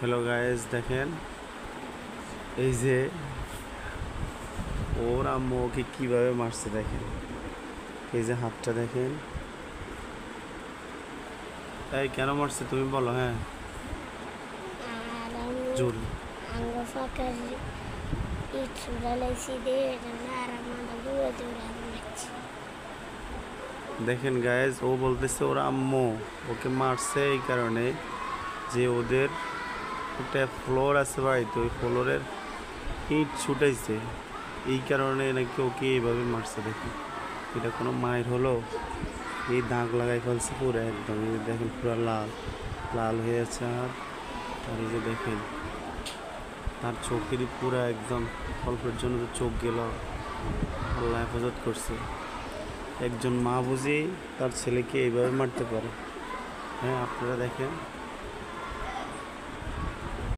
Hello guys, দেখেন এই যে ওর আম্মু ওকে কীভাবে মারছে। দেখেন এই যে হাতটা দেখেন। এই কেন মারছে তুমি বলো। হ্যাঁ, আর আমি জোর আঙ্গ ফাঁকার ইট ছুড়ালাইছি দিয়ে আর আমাদের দূরে দূরে মারছি। দেখেন গাইস, ও বলতেছে ওর আম্মু ওকে মারছে এই কারণে যে ওদের একটা ফ্লোর আছে বাড়িতে, ওই ফ্লোরের ইট ছুটাইছে, এই কারণে নাকি ওকে এইভাবে মারছে। দেখি এটা কোনো মায়ের হলো, এই দাগ লাগাই ফেলছে পুরো একদম। এই যে দেখেন পুরো লাল লাল হয়ে আছে। আর এই যে দেখেন তার চোখেরই পুরো একদম অল্পের জন্য তো চোখ গেল। আল্লাহ হেফাজত করছে। একজন মা বুঝি তার ছেলেকে এইভাবে মারতে পারে। হ্যাঁ, আপনারা দেখেন।